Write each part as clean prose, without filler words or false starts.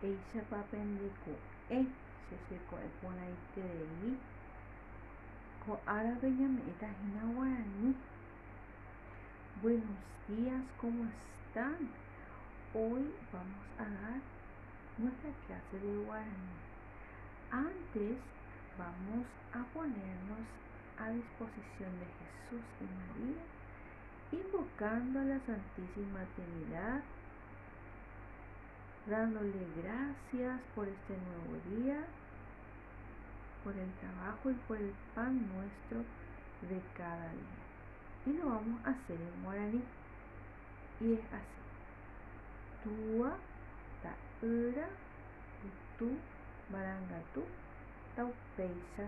Eisha papendeko checheko eponaiterei ko'árape ñame'ẽta hína Guarani. Buenos días, ¿cómo están? Hoy vamos a dar nuestra clase de Guarani. Antes vamos a ponernos a disposición de Jesús y María, invocando a la Santísima Trinidad, dándole gracias por este nuevo día, por el trabajo y por el pan nuestro de cada día. Y lo vamos a hacer en guaraní. Y es así: Tua, ta'yra, utu, barangatu, taupeisa.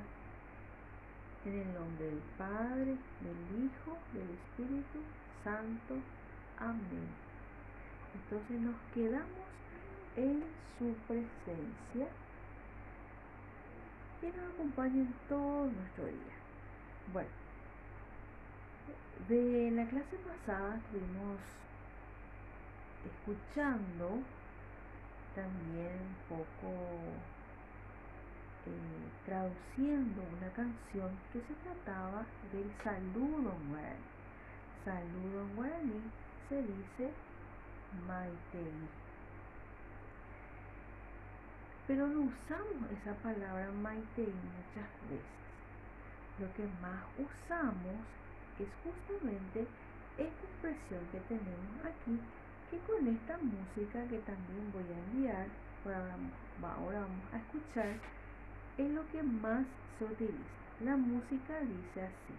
En el nombre del Padre, del Hijo, del Espíritu Santo. Amén. Entonces nos quedamos en su presencia y nos acompaña en todo nuestro día. Bueno, de la clase pasada estuvimos escuchando también un poco traduciendo una canción que se trataba del saludo en guaraní. Saludo en guaraní se dice maitei, pero no usamos esa palabra maitei muchas veces. Lo que más usamos es justamente esta expresión que tenemos aquí, que con esta música que también voy a enviar, ahora vamos a escuchar, es lo que más se utiliza. La música dice así: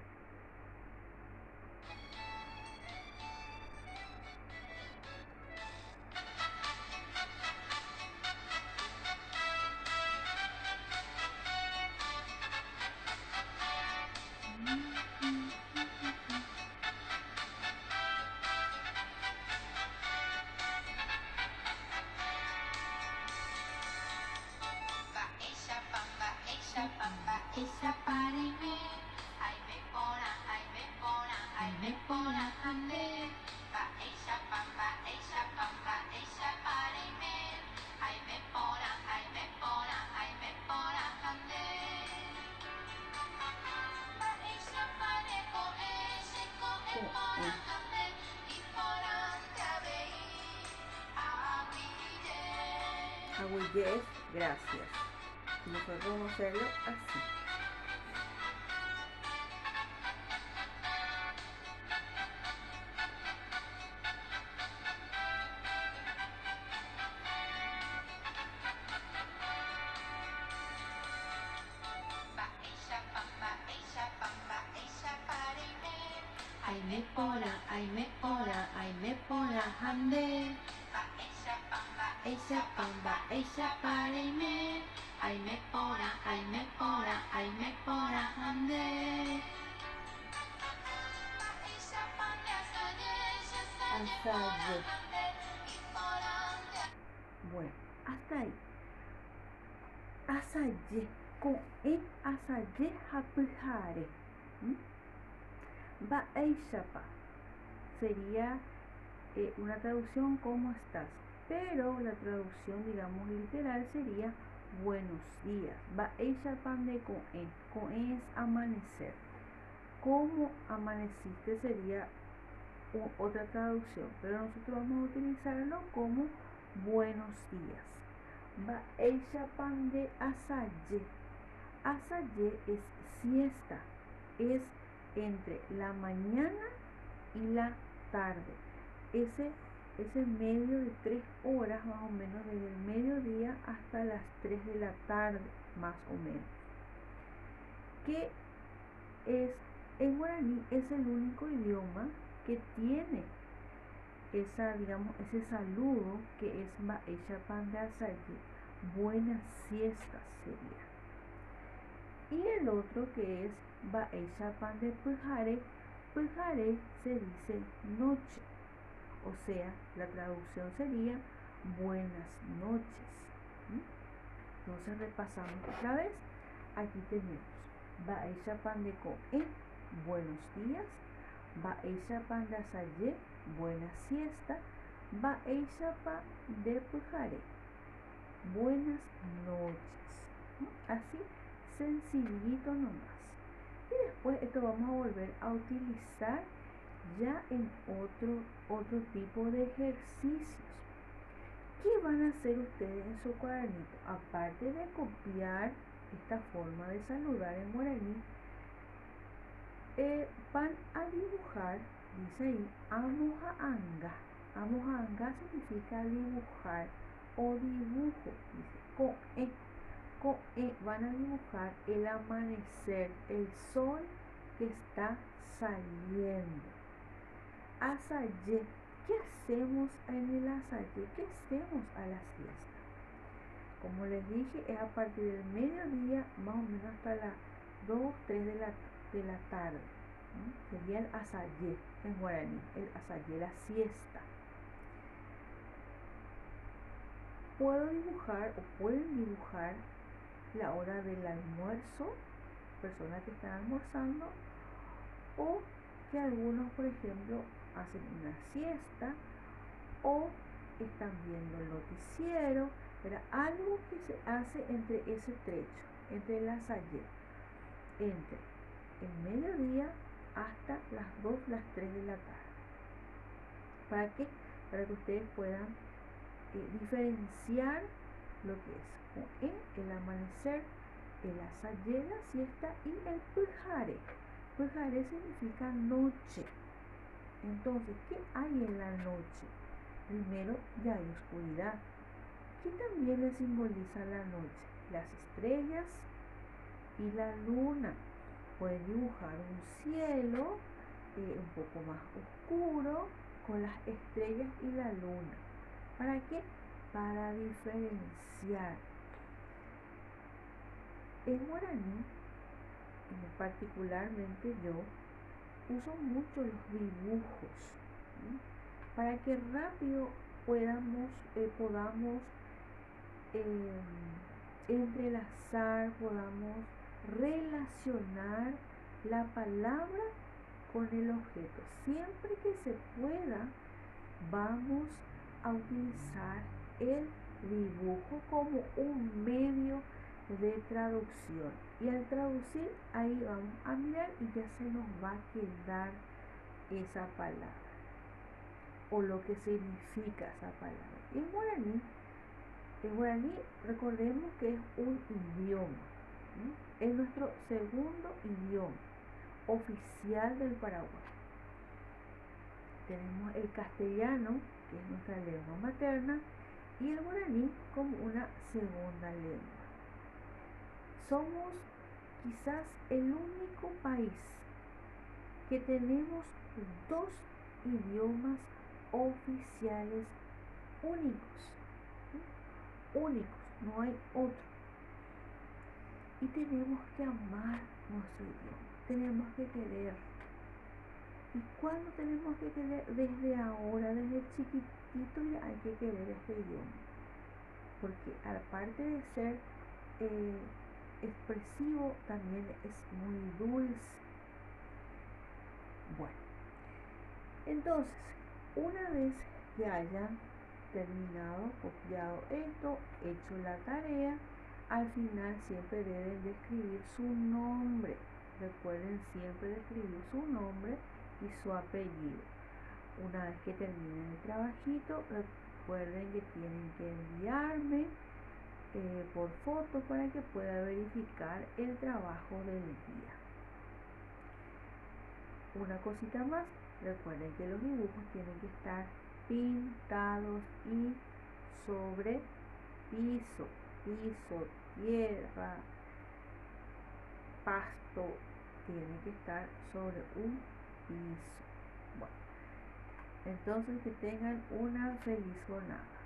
Agüillés, gracias. Nosotros vamos a hacerlo así. Ay me pora hande. Eisa pareme. Ay me pora hande. Asaye. Bueno, hasta ahí. Asaye, con asaye hapyhare. Ba'éichapa sería una traducción ¿cómo estás? Pero la traducción, digamos, literal sería buenos días. Ba'éichapa de coen es amanecer. ¿Cómo amaneciste? Sería otra traducción, pero nosotros vamos a utilizarlo como buenos días. Ba'éichapa de asaye. Asaye es siesta, es entre la mañana y la tarde. Ese medio de 3 horas más o menos, desde el mediodía hasta las 3 de la tarde más o menos, que es en guaraní, es el único idioma que tiene ese saludo que es ba'éichapa de asaye, buenas siestas sería. Y el otro que es ba'éichapa de pyhare. Pyhare se dice noche, o sea, la traducción sería buenas noches. Entonces repasamos otra vez. Aquí tenemos ba'éichapa de coen, buenos días. Ba'éichapa de asaye, buena siesta. Ba'éichapa de pyhare. buenas noches, ¿no? Así sencillito nomás. Y después esto vamos a volver a utilizar ya en otro tipo de ejercicios. ¿Qué van a hacer ustedes en su cuadernito? Aparte de copiar esta forma de saludar en guaraní, van a dibujar, dice ahí, amojaanga. Amojaanga significa dibujar o dibujo, dice con van a dibujar el amanecer, el sol que está saliendo. Asayé, ¿qué hacemos en el asayé? ¿Qué hacemos a la siesta? Como les dije, es a partir del mediodía, más o menos hasta las 2, 3 de la tarde, ¿no? Sería el asayé en guaraní, el asayé, la siesta. Puedo dibujar o pueden dibujar la hora del almuerzo, personas que están almorzando, o que algunos, por ejemplo, hacen una siesta o están viendo el noticiero, pero algo que se hace entre ese trecho, entre el asayé, entre el mediodía hasta las 2, las 3 de la tarde. ¿Para qué? Para que ustedes puedan diferenciar lo que es el amanecer, el asayé, la siesta y el pujare. Pujare significa noche. Entonces, ¿qué hay en la noche? Primero, ya hay oscuridad. ¿Qué también le simboliza la noche? Las estrellas y la luna. Pueden dibujar un cielo un poco más oscuro con las estrellas y la luna. ¿Para qué? Para diferenciar. En guaraní, particularmente yo, uso mucho los dibujos, ¿sí? Para que rápido podamos entrelazar, podamos relacionar la palabra con el objeto. Siempre que se pueda, vamos a utilizar el dibujo como un medio de traducción, y al traducir ahí vamos a mirar y ya se nos va a quedar esa palabra o lo que significa esa palabra. En guaraní recordemos que es un idioma, ¿sí? Es nuestro segundo idioma oficial del Paraguay. Tenemos el castellano, que es nuestra lengua materna, y el guaraní como una segunda lengua. Somos quizás el único país que tenemos 2 idiomas oficiales únicos, ¿sí? Únicos, no hay otro. Y tenemos que amar nuestro idioma, tenemos que querer. ¿Y cuándo tenemos que querer? Desde ahora, desde chiquitito ya hay que querer este idioma, porque aparte de ser expresivo, también es muy dulce. Bueno, entonces, una vez que hayan terminado, copiado esto, hecho la tarea, al final siempre deben de escribir su nombre. Recuerden siempre de escribir su nombre y su apellido. Una vez que terminen el trabajito, recuerden que tienen que enviarme por foto para que pueda verificar el trabajo del día. Una cosita más, recuerden que los dibujos tienen que estar pintados y sobre piso, tierra, pasto, tiene que estar sobre un piso. Bueno, entonces que tengan una feliz jornada.